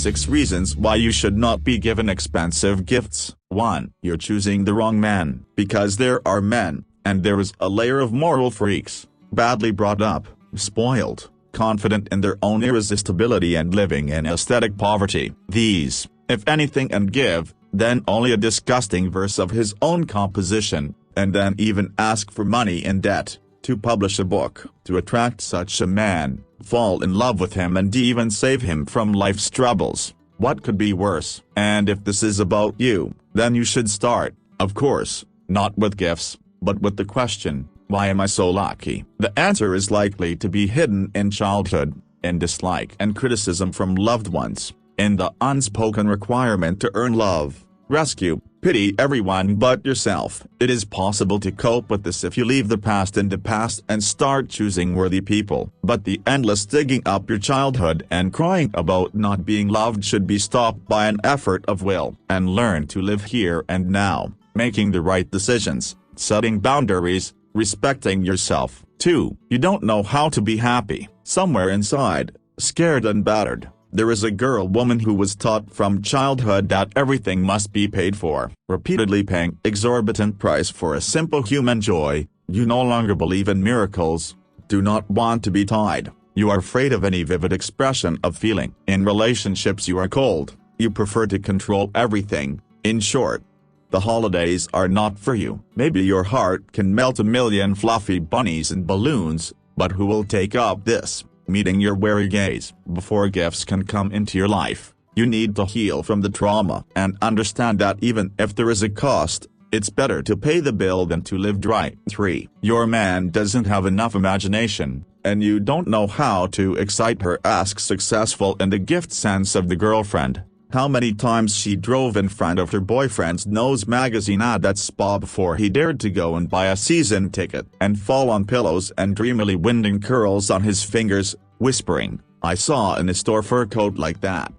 6 reasons why you should not be given expensive gifts. 1. You're choosing the wrong man. Because there are men, and there is a layer of moral freaks, badly brought up, spoiled, confident in their own irresistibility and living in aesthetic poverty. These, if anything and give, then only a disgusting verse of his own composition, and then even ask for money in debt, to publish a book, to attract such a man, fall in love with him and even save him from life's troubles. What could be worse? And if this is about you, then you should start, of course, not with gifts, but with the question, why am I so lucky? The answer is likely to be hidden in childhood, in dislike and criticism from loved ones, in the unspoken requirement to earn love, rescue, pity everyone but yourself. It is possible to cope with this if you leave the past in the past and start choosing worthy people. But the endless digging up your childhood and crying about not being loved should be stopped by an effort of will. And learn to live here and now, making the right decisions, setting boundaries, respecting yourself. 2. You don't know how to be happy. Somewhere inside, scared and battered, there is a woman who was taught from childhood that everything must be paid for, repeatedly paying exorbitant price for a simple human joy. You no longer believe in miracles, do not want to be tied, you are afraid of any vivid expression of feeling. In relationships you are cold, you prefer to control everything. In short, the holidays are not for you. Maybe your heart can melt a million fluffy bunnies and balloons, but who will take up this? Meeting your wary gaze. Before gifts can come into your life, you need to heal from the trauma and understand that even if there is a cost, it's better to pay the bill than to live dry. 3. Your man doesn't have enough imagination, and you don't know how to excite her. Ask successful in the gift sense of the girlfriend, how many times she drove in front of her boyfriend's Nose magazine ad at spa before he dared to go and buy a season ticket, and fall on pillows and dreamily winding curls on his fingers, whispering, I saw in a store fur coat like that.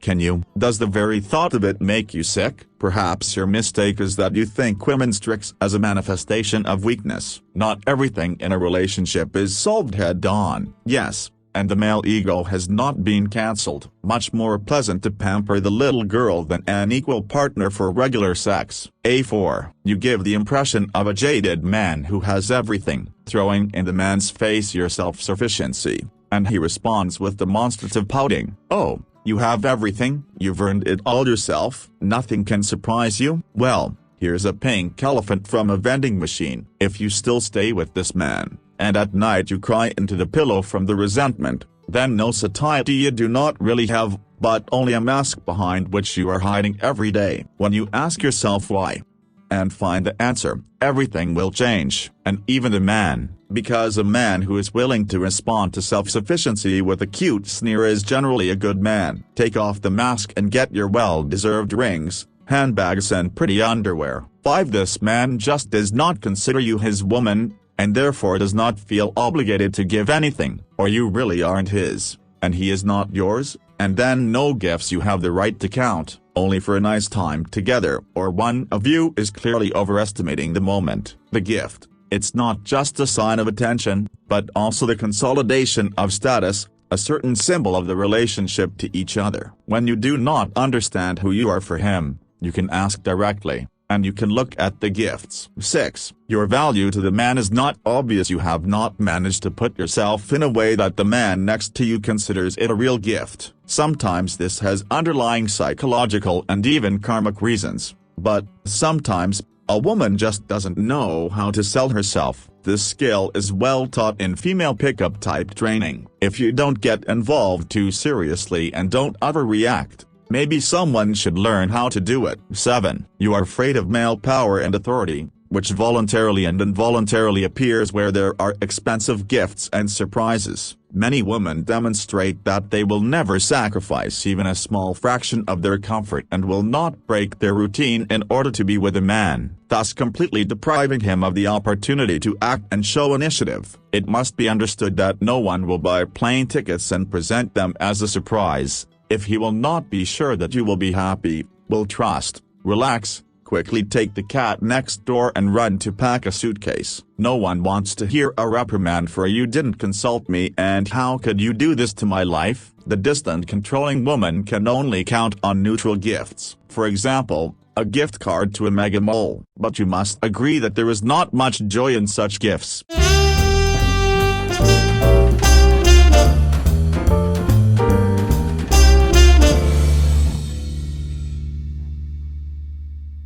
Can you? Does the very thought of it make you sick? Perhaps your mistake is that you think women's tricks as a manifestation of weakness. Not everything in a relationship is solved head-on. Yes, and the male ego has not been cancelled. Much more pleasant to pamper the little girl than an equal partner for regular sex. A4. You give the impression of a jaded man who has everything, throwing in the man's face your self-sufficiency, and he responds with demonstrative pouting. Oh, you have everything, you've earned it all yourself, nothing can surprise you? Well, here's a pink elephant from a vending machine. If you still stay with this man, and at night you cry into the pillow from the resentment, then no satiety you do not really have, but only a mask behind which you are hiding every day. When you ask yourself why, and find the answer, everything will change, and even the man, because a man who is willing to respond to self-sufficiency with a cute sneer is generally a good man. Take off the mask and get your well-deserved rings, handbags and pretty underwear. 5. This man just does not consider you his woman, and therefore does not feel obligated to give anything, or you really aren't his, and he is not yours, and then no gifts you have the right to count, only for a nice time together. Or one of you is clearly overestimating the moment. The gift, it's not just a sign of attention, but also the consolidation of status, a certain symbol of the relationship to each other. When you do not understand who you are for him, you can ask directly, and you can look at the gifts. 6. Your value to the man is not obvious. You have not managed to put yourself in a way that the man next to you considers it a real gift. Sometimes this has underlying psychological and even karmic reasons, but sometimes, a woman just doesn't know how to sell herself. This skill is well taught in female pickup type training. If you don't get involved too seriously and don't overreact, maybe someone should learn how to do it. 7. You are afraid of male power and authority, which voluntarily and involuntarily appears where there are expensive gifts and surprises. Many women demonstrate that they will never sacrifice even a small fraction of their comfort and will not break their routine in order to be with a man, thus completely depriving him of the opportunity to act and show initiative. It must be understood that no one will buy plane tickets and present them as a surprise, if he will not be sure that you will be happy, will trust, relax, Quickly take the cat next door and run to pack a suitcase. No one wants to hear a reprimand for "you didn't consult me and how could you do this to my life." The distant controlling woman can only count on neutral gifts. For example, a gift card to a mega mall. But you must agree that there is not much joy in such gifts.